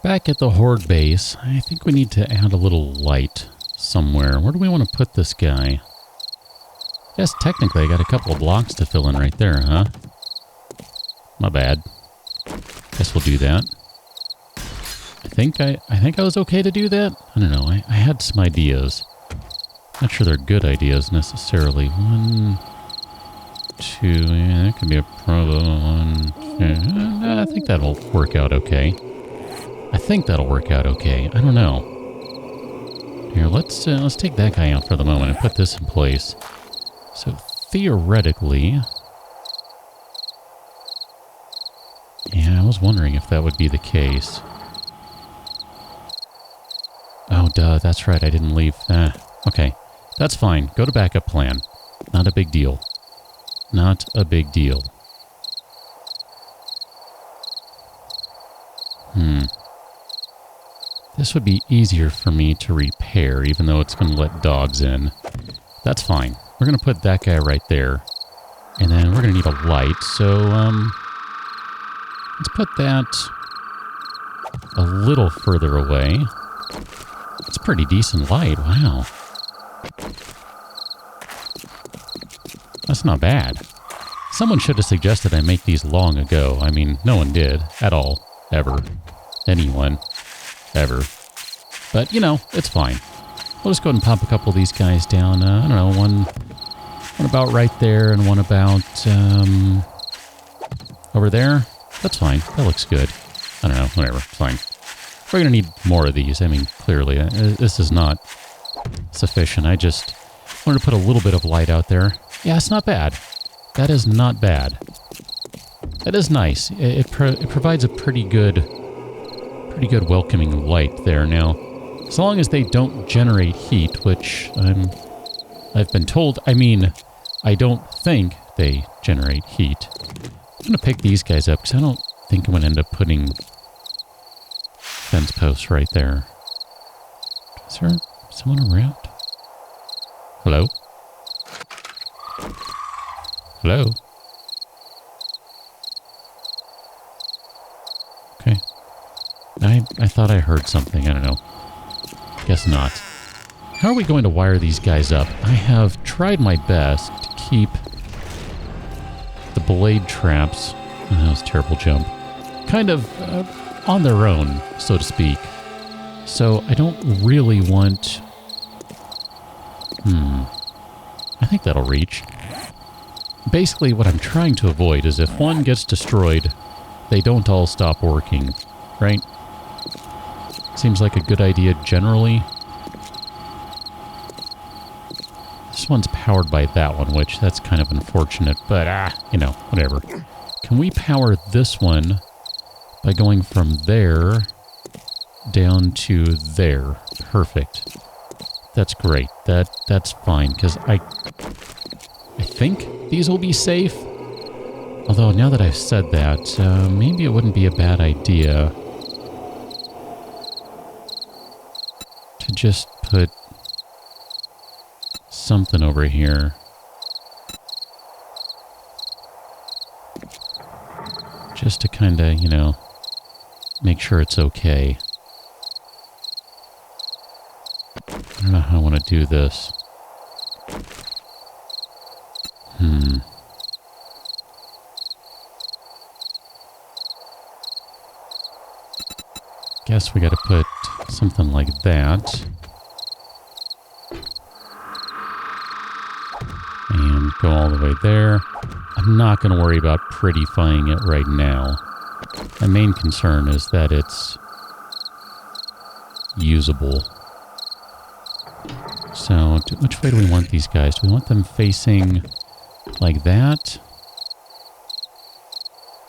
Back at the Horde base, I think we need to add a little light somewhere. Where do we want to put this guy? Yes, technically I got a couple of blocks to fill in right there, huh? My bad. Guess we'll do that. I think I was okay to do that. I don't know. I had some ideas. Not sure they're good ideas necessarily. 1, 2. Yeah, that could be a problem. 1, 2. I think that'll work out okay. I don't know. Here, let's take that guy out for the moment and put this in place. So theoretically, yeah, I was wondering if that would be the case. Oh, duh, that's right, I didn't leave. Okay, that's fine. Go to backup plan. Not a big deal. Not a big deal. This would be easier for me to repair, even though it's going to let dogs in. That's fine. We're going to put that guy right there. And then we're going to need a light, so, let's put that a little further away. It's a pretty decent light, wow. That's not bad. Someone should have suggested I make these long ago. I mean, no one did, at all, ever. Anyone. Ever. But, you know, it's fine. We'll just go ahead and pop a couple of these guys down. I don't know, one about right there and one about, over there. That's fine. That looks good. I don't know, whatever. It's fine. We're going to need more of these. I mean, clearly, this is not sufficient. I just wanted to put a little bit of light out there. Yeah, it's not bad. That is not bad. That is nice. It provides a pretty good welcoming light there. Now, as long as they don't generate heat, which I've been told, I mean, I don't think they generate heat. I'm going to pick these guys up because I don't think I'm going to end up putting fence posts right there. Is there someone around? Hello? Hello? Okay. I thought I heard something. I don't know. Guess not. How are we going to wire these guys up? I have tried my best to keep the blade traps, that was a terrible jump, kind of on their own, so to speak. So I don't really want... I think that'll reach. Basically, what I'm trying to avoid is if one gets destroyed, they don't all stop working, right? Seems like a good idea generally. This one's powered by that one, which that's kind of unfortunate, but you know, whatever. Can we power this one by going from there down to there? Perfect. That's great. That's fine, because I think these will be safe. Although, now that I've said that, maybe it wouldn't be a bad idea to just put something over here. Just to kind of, you know, make sure it's okay. I don't know how I want to do this. Guess we got to put something like that. And go all the way there. I'm not going to worry about prettifying it right now. My main concern is that it's usable. So, which way do we want these guys? Do we want them facing like that?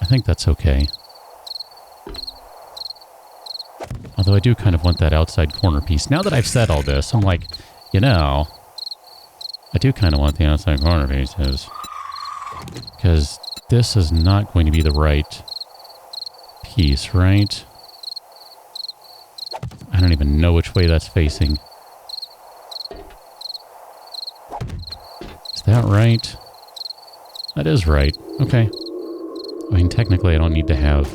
I think that's okay. Although I do kind of want that outside corner piece. Now that I've said all this, I'm like, you know, I do kind of want the outside corner pieces. Because this is not going to be the right piece, right? I don't even know which way that's facing. Is that right? That is right. Okay. I mean, technically I don't need to have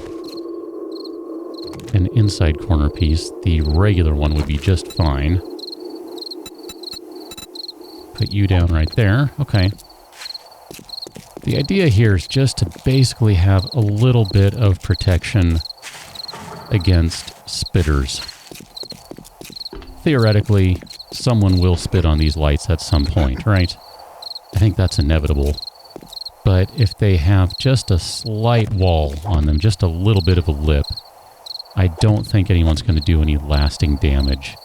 an inside corner piece. The regular one would be just fine. Put you down right there. Okay. The idea here is just to basically have a little bit of protection against spitters. Theoretically, someone will spit on these lights at some point, right? I think that's inevitable. But if they have just a slight wall on them, just a little bit of a lip, I don't think anyone's going to do any lasting damage.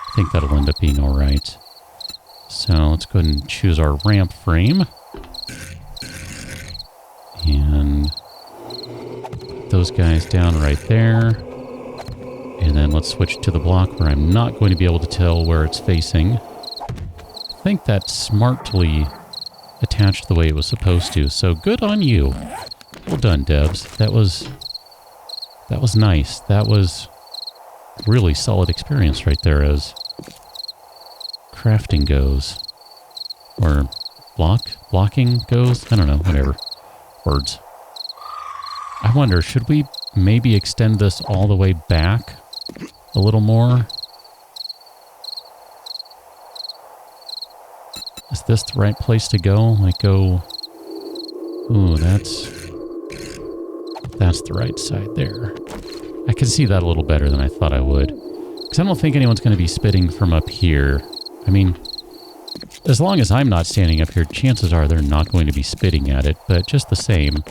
I think that'll end up being alright. So let's go ahead and choose our ramp frame. And put those guys down right there. And then let's switch to the block where I'm not going to be able to tell where it's facing. I think that's smartly attached the way it was supposed to. So good on you. Well done, Debs. That was nice. That was really solid experience right there as crafting goes. Or blocking goes? I don't know, whatever. Words. I wonder, should we maybe extend this all the way back a little more? Is this the right place to go? Like go... Ooh, that's the right side there. I can see that a little better than I thought I would. Because I don't think anyone's going to be spitting from up here. I mean, as long as I'm not standing up here, chances are they're not going to be spitting at it. But just the same,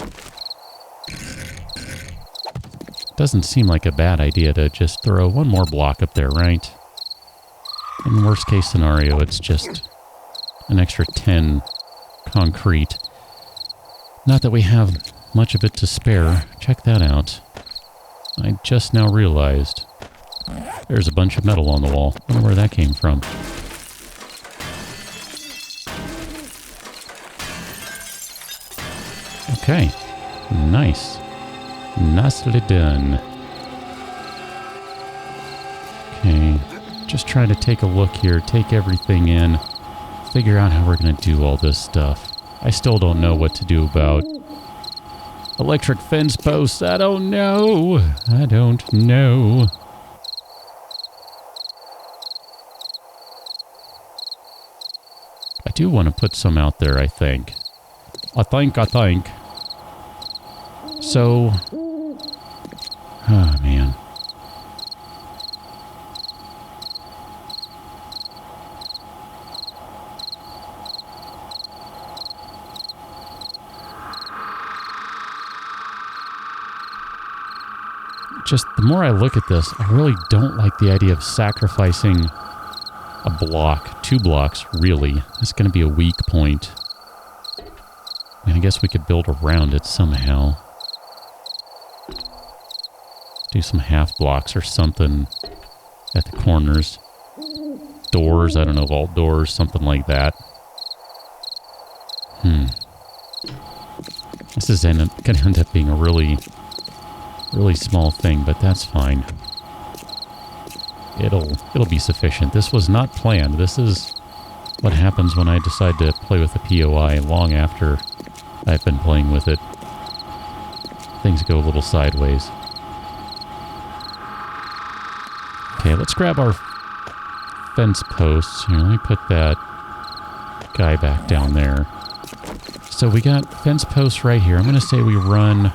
doesn't seem like a bad idea to just throw one more block up there, right? In worst case scenario, it's just an extra 10 concrete. Not that we have much of it to spare. Check that out. I just now realized there's a bunch of metal on the wall. I wonder where that came from. Okay. Nice. Nicely done. Okay. Just trying to take a look here, take everything in, figure out how we're going to do all this stuff. I still don't know what to do about electric fence posts. I don't know. I don't know. I do want to put some out there, I think. I think. So... Oh, man. Just the more I look at this, I really don't like the idea of sacrificing a block, 2 blocks, really. That's going to be a weak point. I mean, I guess we could build around it somehow. Do some half blocks or something at the corners. Doors, I don't know, vault doors, something like that. This is going to end up being a really small thing, but that's fine. It'll be sufficient. This was not planned. This is what happens when I decide to play with a POI long after I've been playing with it. Things go a little sideways. Okay, let's grab our fence posts. Here, let me put that guy back down there. So we got fence posts right here. I'm going to say we run...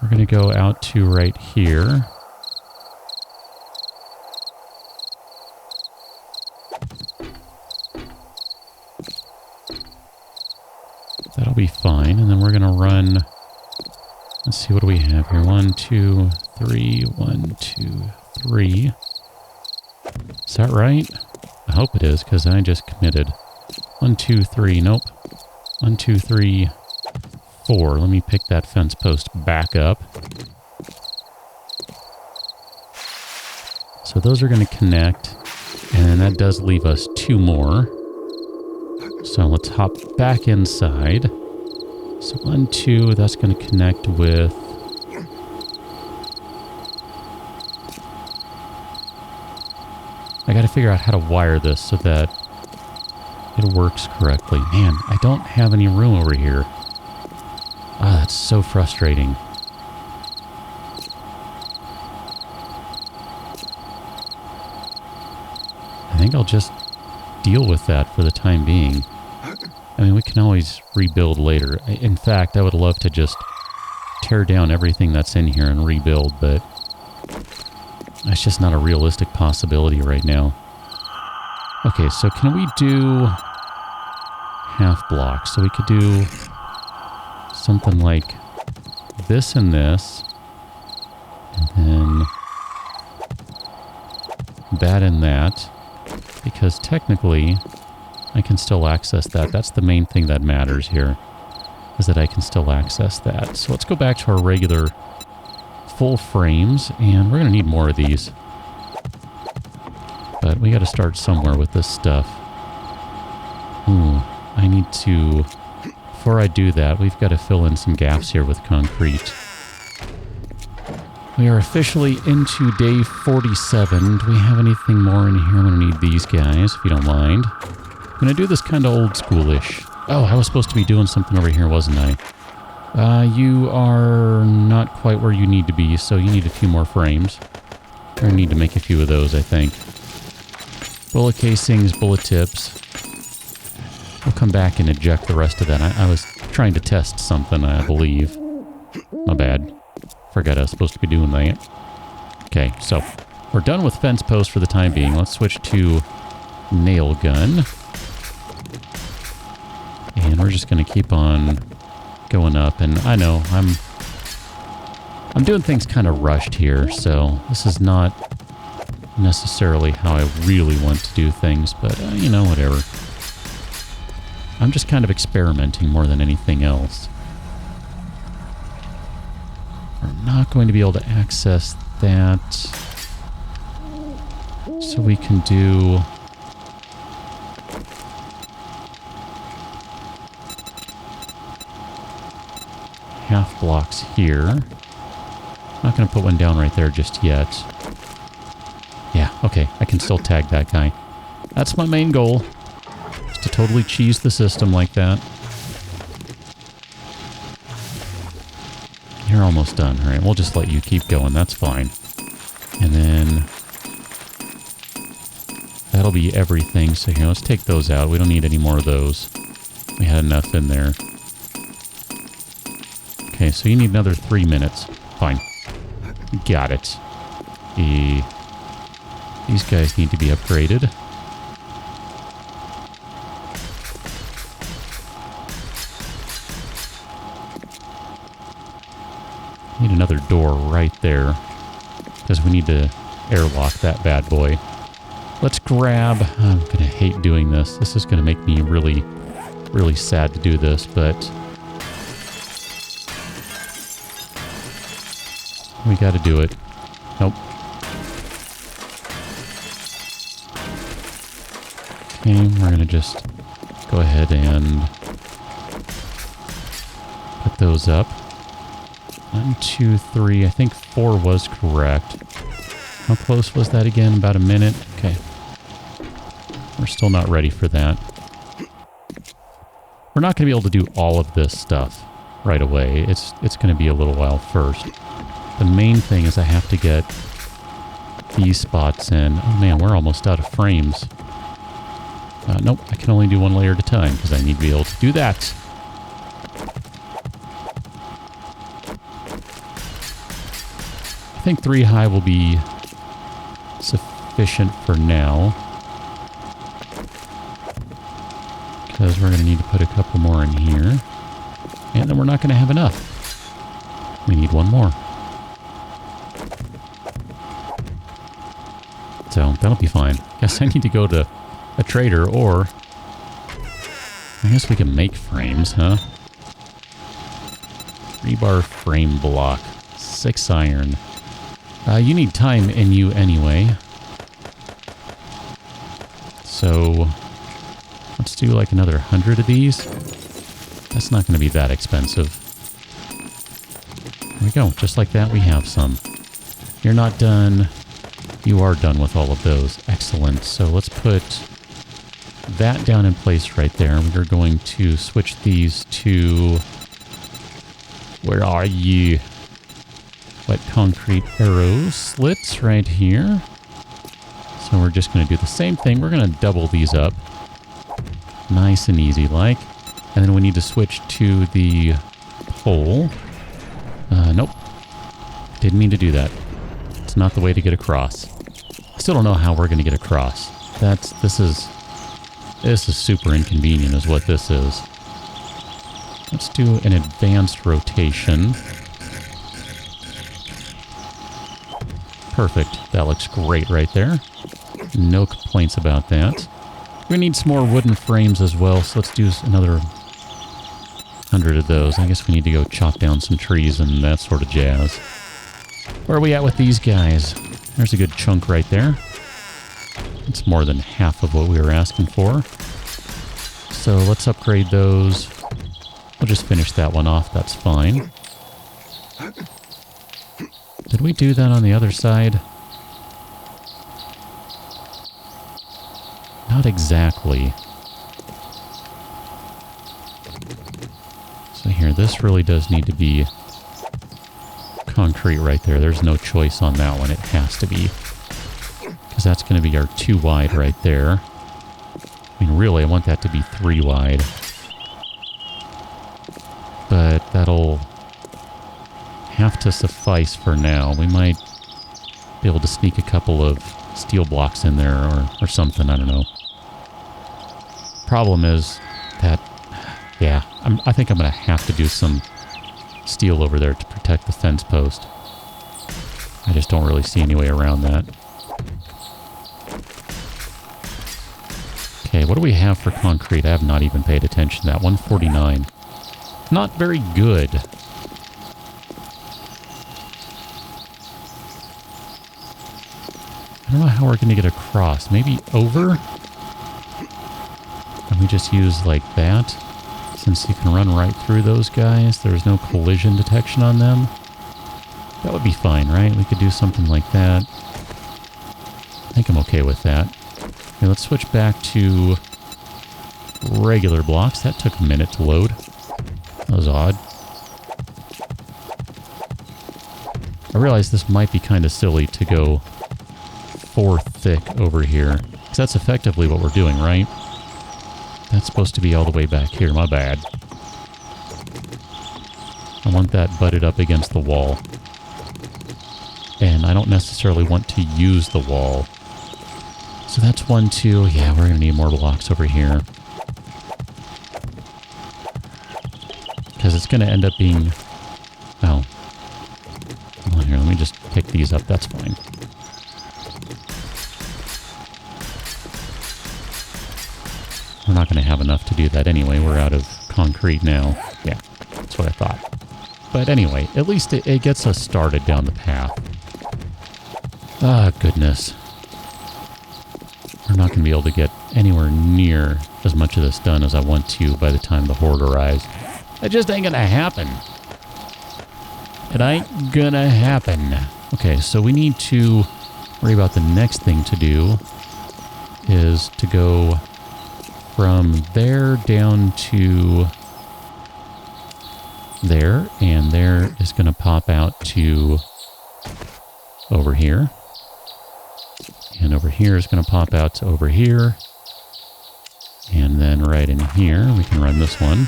We're going to go out to right here. That'll be fine. And then we're going to run... Let's see, what do we have here? 1, 2, 3, 1, 2, 3. Is that right? I hope it is, because I just committed. 1, 2, 3. Nope. 1, 2, 3, 4. Let me pick that fence post back up. So those are going to connect. And that does leave us 2 more. So let's hop back inside. So 1, 2, that's going to connect with... I got to figure out how to wire this so that it works correctly. Man, I don't have any room over here. Ah, that's so frustrating. think I'll just deal with that for the time being. I mean, we can always rebuild later. In fact, I would love to just tear down everything that's in here and rebuild, but that's just not a realistic possibility right now. Okay, so can we do half blocks? So we could do something like this and this, and then that and that, because technically I can still access that. That's the main thing that matters here, is that I can still access that. So let's go back to our regular full frames, and we're going to need more of these. But we got to start somewhere with this stuff. I need to... Before I do that, we've got to fill in some gaps here with concrete. We are officially into day 47. Do we have anything more in here? I'm going to need these guys, if you don't mind. I'm going to do this kind of old schoolish. Oh, I was supposed to be doing something over here, wasn't I? You are not quite where you need to be, so you need a few more frames. We're going to need to make a few of those, I think. Bullet casings, bullet tips. We'll come back and eject the rest of that. I was trying to test something, I believe. My bad. Forgot I was supposed to be doing that. Okay, so we're done with fence posts for the time being. Let's switch to nail gun. And we're just going to keep on going up. And I know I'm doing things kind of rushed here, so this is not necessarily how I really want to do things, but you know, whatever. I'm just kind of experimenting more than anything else. We're not going to be able to access that. So we can do... half blocks here. Not going to put one down right there just yet. Yeah, okay. I can still tag that guy. That's my main goal. Is to totally cheese the system like that. You're almost done. All right, we'll just let you keep going. That's fine. And then... that'll be everything. So here, let's take those out. We don't need any more of those. We had enough in there. Okay, so you need another 3 minutes. Fine. Got it. These guys need to be upgraded. Need another door right there, because we need to airlock that bad boy. Let's grab... I'm going to hate doing this. This is going to make me really, really sad to do this, but... we got to do it. Nope. Okay, we're going to just go ahead and put those up. 1, 2, 3. I think 4 was correct. How close was that again? About a minute? Okay. We're still not ready for that. We're not going to be able to do all of this stuff right away. It's going to be a little while first. The main thing is I have to get these spots in. Oh man, we're almost out of frames. Nope, I can only do one layer at a time because I need to be able to do that. I think 3 high will be sufficient for now, because we're going to need to put a couple more in here, and then we're not going to have enough. We need one more. So that'll be fine. Guess I need to go to a trader, or I guess we can make frames, huh? Rebar frame block. 6 iron. You need time in you anyway. So let's do like another 100 of these. That's not going to be that expensive. There we go. Just like that, we have some. You're not done. You are done with all of those. Excellent. So let's put that down in place right there. We're going to switch these to... where are you? Wet concrete arrow slits right here. So we're just going to do the same thing. We're going to double these up. Nice and easy like. And then we need to switch to the pole. Nope. Didn't mean to do that. It's not the way to get across. I still don't know how we're going to get across. This is super inconvenient is what this is. Let's do an advanced rotation. Perfect. That looks great right there. No complaints about that. We need some more wooden frames as well, so let's do another 100 of those. I guess we need to go chop down some trees and that sort of jazz. Where are we at with these guys? There's a good chunk right there. It's more than half of what we were asking for. So let's upgrade those. We'll just finish that one off, that's fine. Did we do that on the other side? Not exactly. So here, this really does need to be concrete right there. There's no choice on that one. It has to be. Because that's going to be our 2 wide right there. I mean, really, I want that to be 3 wide. But that'll have to suffice for now. We might be able to sneak a couple of steel blocks in there or something. I don't know. Problem is that, yeah, I think I'm going to have to do some steel over there to protect the fence post. I just don't really see any way around that. Okay, what do we have for concrete? I have not even paid attention to that. 149. Not very good. I don't know how we're going to get across. Maybe over? And we just use like that? Since you can run right through those guys, there's no collision detection on them. That would be fine, right? We could do something like that. I think I'm okay with that. Okay, let's switch back to regular blocks. That took a minute to load. That was odd. I realize this might be kind of silly to go 4 thick over here. Because that's effectively what we're doing, right? That's supposed to be all the way back here. My bad. I want that butted up against the wall. And I don't necessarily want to use the wall. So that's 1, 2. Yeah, we're going to need more blocks over here. Because it's going to end up being... Oh. Well, here, let me just pick these up. That's fine. We're not going to have enough to do that anyway. We're out of concrete now. Yeah, that's what I thought. But anyway, at least it gets us started down the path. Ah, goodness. We're not going to be able to get anywhere near as much of this done as I want to by the time the horde arrives. That just ain't going to happen. It ain't going to happen. Okay, so we need to worry about the next thing to do is to go from there down to there, and there is going to pop out to over here. And over here is going to pop out to over here. And then right in here, we can run this one.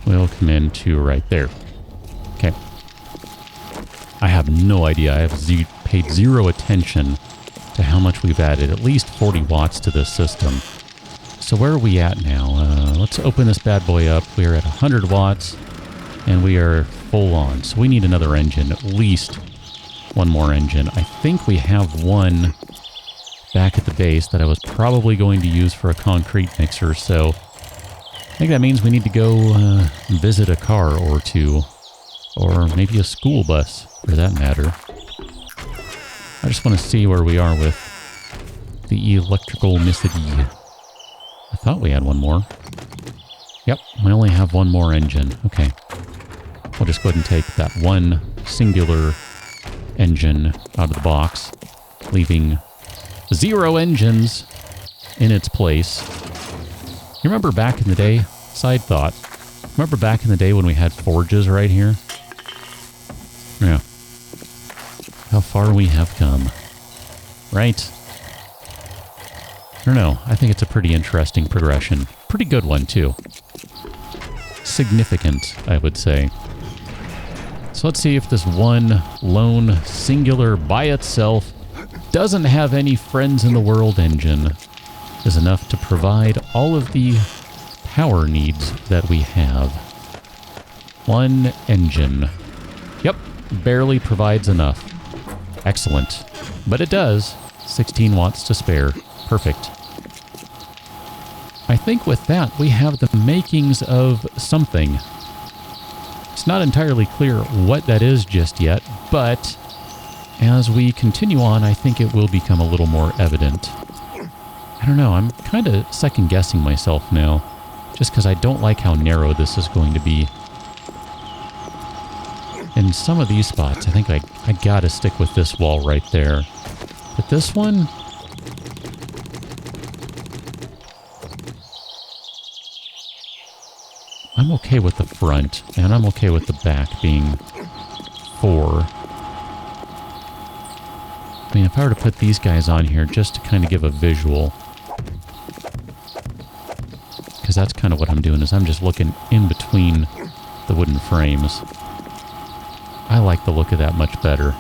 We'll come into right there. Okay. I have no idea. I have paid zero attention to how much we've added. At least 40 watts to this system. So where are we at now? Let's open this bad boy up. We are at 100 watts. And we are full on. So we need another engine. At least one more engine. I think we have one back at the base that I was probably going to use for a concrete mixer. So I think that means we need to go visit a car or two. Or maybe a school bus, for that matter. I just want to see where we are with the electrical nicety. I thought we had one more. Yep, we only have one more engine. Okay. We'll just go ahead and take that one singular engine out of the box, leaving 0 engines in its place. You remember back in the day? Side thought. Remember back in the day when we had forges right here? Yeah. how far we have come. Right? I don't know. I think it's a pretty interesting progression. Pretty good one, too. Significant, I would say. So let's see if this one lone, singular, by itself, doesn't have any friends in the world engine is enough to provide all of the power needs that we have. One engine. Yep, barely provides enough. Excellent. But it does. 16 watts to spare. Perfect. I think with that, we have the makings of something. It's not entirely clear what that is just yet, but as we continue on, I think it will become a little more evident. I don't know, I'm kind of second-guessing myself now, just because I don't like how narrow this is going to be. In some of these spots, I think I gotta stick with this wall right there. But this one... I'm okay with the front, and I'm okay with the back being 4. I mean, if I were to put these guys on here just to kind of give a visual, because that's kind of what I'm doing, is I'm just looking in between the wooden frames. I like the look of that much better.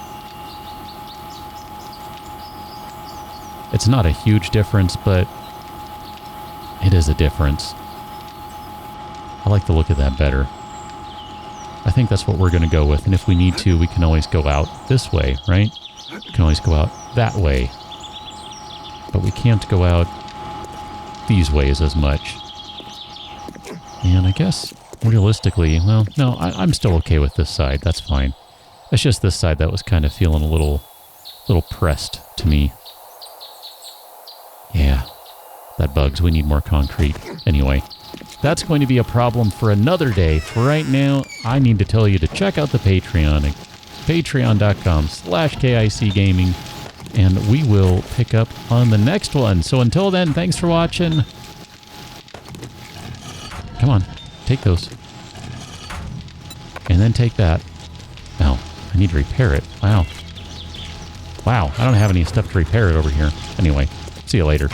It's not a huge difference, but it is a difference. I like the look of that better. I think that's what we're going to go with, and if we need to, we can always go out this way, right? We can always go out that way. But we can't go out these ways as much. And I guess, realistically, well, no, I'm still okay with this side. That's fine. It's just this side that was kind of feeling a little pressed to me. Yeah, that bugs. We need more concrete. Anyway, that's going to be a problem for another day. For right now, I need to tell you to check out the Patreon at patreon.com/KICgaming, and we will pick up on the next one. So until then, thanks for watching. Come on, take those. And then take that. Oh, I need to repair it. Wow. Wow, I don't have any stuff to repair it over here. Anyway, see you later.